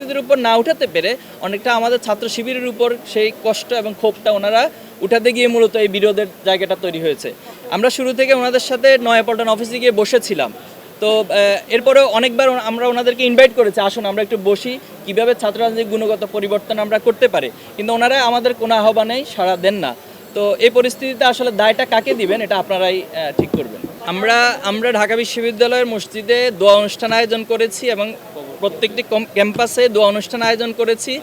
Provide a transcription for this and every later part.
শিক্ষার্থীদের উপর না উঠাতে পেরে অনেকটা আমাদের ছাত্র শিবিরের উপর সেই কষ্ট এবং ক্ষোভটা ওনারা উঠাতে গিয়ে মূলত এই বিরোধের জায়গাটা তৈরি হয়েছে। আমরা শুরু থেকে ওনাদের সাথে নয়াপল্টন অফিসে গিয়ে বসেছিলাম। তো এরপরেও অনেকবার আমরা ওনাদেরকে ইনভাইট করেছি, আসুন আমরা একটু বসি, কীভাবে ছাত্র রাজনীতির গুণগত পরিবর্তন আমরা করতে পারি, কিন্তু ওনারা আমাদের কোনো আহ্বানেই সাড়া দেন না। তো এই পরিস্থিতিতে আসলে দায়টা কাকে দিবেন এটা আপনারাই ঠিক করবেন। আমরা ঢাকা বিশ্ববিদ্যালয়ের মসজিদে দোয়া অনুষ্ঠান আয়োজন করেছি এবং প্রত্যেকটি ক্যাম্পাসে দোয়া অনুষ্ঠান আয়োজন করেছি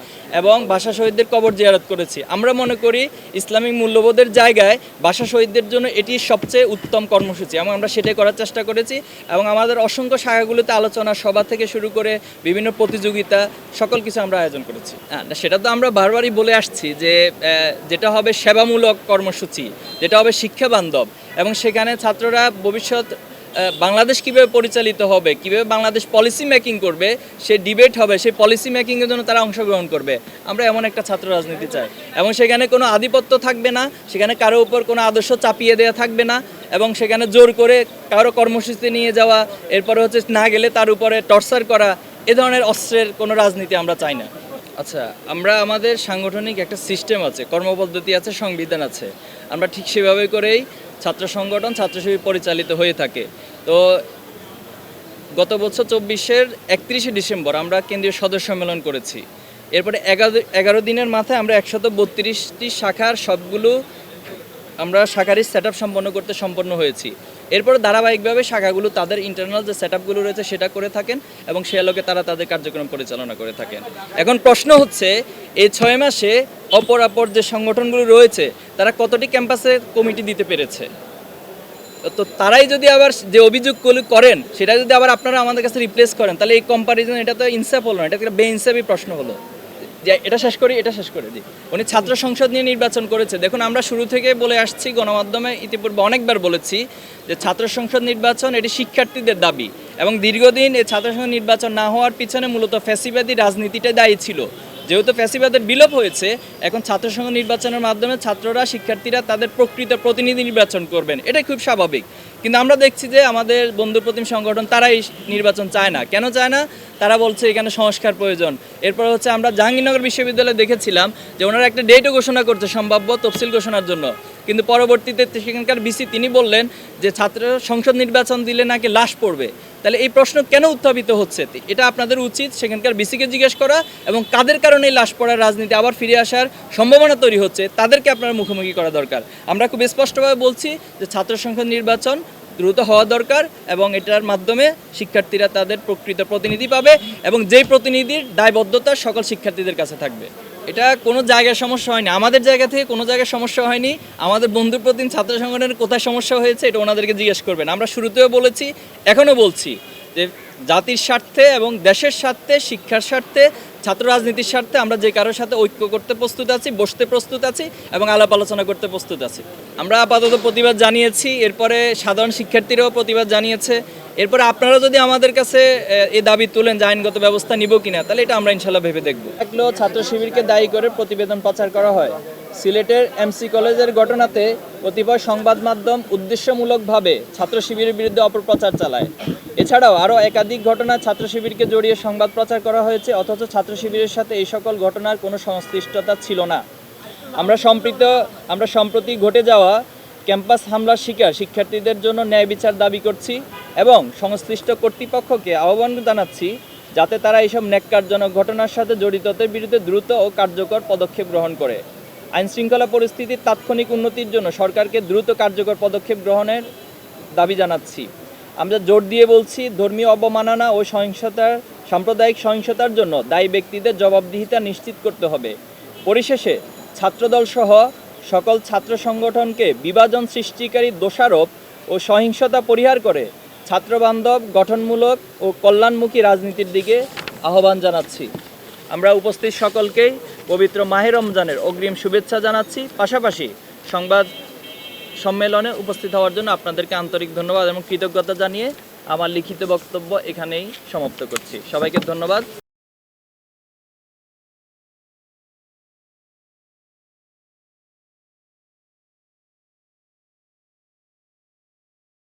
এবং ভাষা শহীদদের কবর জিয়ারত করেছি। আমরা মনে করি ইসলামিক মূল্যবোধের জায়গায় ভাষা শহীদদের জন্য এটি সবচেয়ে উত্তম কর্মসূচি এবং আমরা সেটাই করার চেষ্টা করেছি এবং আমাদের অসংখ্য শাখাগুলোতে আলোচনা সভা থেকে শুরু করে বিভিন্ন প্রতিযোগিতা সকল কিছু আমরা আয়োজন করেছি। সেটা তো আমরা বারবারই বলে আসছি যে যেটা হবে সেবামূলক কর্মসূচি, যেটা হবে শিক্ষা বান্ধব এবং সেখানে ছাত্ররা ভবিষ্যৎ বাংলাদেশ কীভাবে পরিচালিত হবে, কীভাবে বাংলাদেশ পলিসি মেকিং করবে, সে ডিবেট হবে, সেই পলিসি মেকিংয়ের জন্য তারা অংশগ্রহণ করবে। আমরা এমন একটা ছাত্র রাজনীতি চাই এবং সেখানে কোনো আধিপত্য থাকবে না, সেখানে কারো উপর কোনো আদর্শ চাপিয়ে দেওয়া থাকবে না এবং সেখানে জোর করে কারো কর্মসূচি নিয়ে যাওয়া, এরপরে হচ্ছে না গেলে তার উপরে টর্চার করা, এ ধরনের অস্ত্রের কোনো রাজনীতি আমরা চাই না। আচ্ছা, আমরা আমাদের সাংগঠনিক একটা সিস্টেম আছে, কর্মপদ্ধতি আছে, সংবিধান আছে, আমরা ঠিক সেভাবে করেই ছাত্র সংগঠন ছাত্র শিবির পরিচালিত হয়ে থাকে। তো গত বছর 24-এর 31শে ডিসেম্বর আমরা কেন্দ্রীয় সদস্য সম্মেলন করেছি। এরপরে 11 দিনের মাথায় আমরা 132টি শাখার সবগুলো আমরা শাখারই সেট আপ সম্পন্ন হয়েছি। এরপরে ধারাবাহিকভাবে শাখাগুলো তাদের ইন্টারনাল যে সেট আপগুলো রয়েছে সেটা করে থাকেন এবং সে আলোকে তারা তাদের কার্যক্রম পরিচালনা করে থাকেন। এখন প্রশ্ন হচ্ছে এই 6 মাসে অপর যে সংগঠনগুলো রয়েছে তারা কতটি ক্যাম্পাসে কমিটি দিতে পেরেছে। তো তারাই যদি আবার যে অভিযোগগুলো করেন সেটা যদি আবার আপনারা আমাদের কাছে রিপ্লেস করেন তাহলে এই কম্পারিজন এটা তো ইনসাফ হলো না, এটা একটা বেইনসাফি প্রশ্ন হলো। যে এটা শেষ করে দিই, উনি ছাত্র সংসদ নিয়ে নির্বাচন করেছে। দেখুন, আমরা শুরু থেকে বলে আসছি, গণমাধ্যমে ইতিপূর্বে অনেকবার বলেছি যে ছাত্র সংসদ নির্বাচন এটি শিক্ষার্থীদের দাবি এবং দীর্ঘদিন এই ছাত্র সংসদ নির্বাচন না হওয়ার পিছনে মূলত ফ্যাসিবাদী রাজনীতিটাই দায়ী ছিল। যেহেতু ফ্যাসিবাদের বিলোপ হয়েছে, এখন ছাত্র সংসদ নির্বাচনের মাধ্যমে ছাত্ররা শিক্ষার্থীরা তাদের প্রকৃত প্রতিনিধি নির্বাচন করবেন, এটাই খুব স্বাভাবিক। কিন্তু আমরা দেখছি যে আমাদের বন্ধুপ্রতিম সংগঠন তারাই নির্বাচন চায় না। কেন চায় না? তারা বলছে এখানে সংস্কার প্রয়োজন। এরপর হচ্ছে আমরা জাহাঙ্গীরনগর বিশ্ববিদ্যালয়ে দেখেছিলাম যে ওনারা একটা ডেটও ঘোষণা করছে সম্ভাব্য তফসিল ঘোষণার জন্য, কিন্তু পরবর্তীতে সেখানকার ভিসি তিনি বললেন যে ছাত্র সংসদ নির্বাচন দিলে নাকি লাশ পড়বে। তাহলে এই প্রশ্ন কেন উত্থাপিত হচ্ছে? এটা আপনাদের উচিত সেখানকার ভিসিকে জিজ্ঞেস করা এবং কাদের কারণে লাশ পড়ার রাজনীতি আবার ফিরে আসার সম্ভাবনা তৈরি হচ্ছে তাদেরকে আপনারা মুখোমুখি করা দরকার। আমরা খুব স্পষ্টভাবে বলছি যে ছাত্র সংসদ নির্বাচন দ্রুত হওয়া দরকার এবং এটার মাধ্যমে শিক্ষার্থীরা তাদের প্রকৃত প্রতিনিধি পাবে এবং যেই প্রতিনিধির দায়বদ্ধতা সকল শিক্ষার্থীদের কাছে থাকবে। এটা কোনো জায়গায় সমস্যা হয়নি, আমাদের জায়গা থেকে কোনো জায়গায় সমস্যা হয়নি। আমাদের বন্ধুপ্রতিম ছাত্র সংগঠনের কোথায় সমস্যা হয়েছে এটা ওনাদেরকে জিজ্ঞেস করবেন। আমরা শুরুতেও বলেছি, এখনও বলছি যে জাতির স্বার্থে এবং দেশের স্বার্থে, শিক্ষার স্বার্থে, ছাত্র রাজনীতির স্বার্থে আমরা যে কারোর সাথে ঐক্য করতে প্রস্তুত আছি, বসতে প্রস্তুত আছি এবং আলাপ আলোচনা করতে প্রস্তুত আছি। আমরা আপাতত প্রতিবাদ জানিয়েছি, এরপরে সাধারণ শিক্ষার্থীরাও প্রতিবাদ জানিয়েছে। এরপরে আপনারা যদি আমাদের কাছে এই দাবি তুলেন যে আইনগত ব্যবস্থা নিব কিনা, তাহলে এটা আমরা ইনশাল্লাহ ভেবে দেখব। একলো ছাত্র শিবিরকে দায়ী করে প্রতিবেদন প্রচার করা হয়। সিলেটের এমসি কলেজের ঘটনাতে কতিপয় সংবাদ মাধ্যম উদ্দেশ্যমূলকভাবে ছাত্র শিবিরের বিরুদ্ধে অপপ্রচার চালায়। এছাড়াও আরও একাধিক ঘটনায় ছাত্র শিবিরকে জড়িয়ে সংবাদ প্রচার করা হয়েছে, অথচ ছাত্র শিবিরের সাথে এই সকল ঘটনার কোনো সংশ্লিষ্টতা ছিল না। আমরা সম্প্রতি ঘটে যাওয়া ক্যাম্পাস হামলার শিকার শিক্ষার্থীদের জন্য ন্যায় বিচার দাবি করছি এবং সংশ্লিষ্ট কর্তৃপক্ষকে আহ্বান জানাচ্ছি যাতে তারা এইসব ন্যাক্কারজনক ঘটনার সাথে জড়িতদের বিরুদ্ধে দ্রুত ও কার্যকর পদক্ষেপ গ্রহণ করে। আইনশৃঙ্খলা পরিস্থিতির তাৎক্ষণিক উন্নতির জন্য সরকারকে দ্রুত কার্যকর পদক্ষেপ গ্রহণের দাবি জানাচ্ছি। আমরা জোর দিয়ে বলছি, ধর্মীয় অবমাননা ও সাম্প্রদায়িক সহিংসতার জন্য দায়ী ব্যক্তিদের জবাবদিহিতা নিশ্চিত করতে হবে। পরিশেষে ছাত্রদল সহ সকল ছাত্র সংগঠনকে বিভাজন সৃষ্টিকারী দোষারোপ ও সহিংসতা পরিহার করে ছাত্রবান্ধব, গঠনমূলক ও কল্যাণমুখী রাজনীতির দিকে আহ্বান জানাচ্ছি। আমরা উপস্থিত সকলকেই পবিত্র মাহে রমজানের অগ্রিম শুভেচ্ছা জানাচ্ছি। পাশাপাশি সংবাদ সম্মেলনে উপস্থিত হওয়ার জন্য আপনাদেরকে আন্তরিক ধন্যবাদ এবং কৃতজ্ঞতা জানিয়ে আমার লিখিত বক্তব্য এখানেই সমাপ্ত করছি। সবাইকে ধন্যবাদ।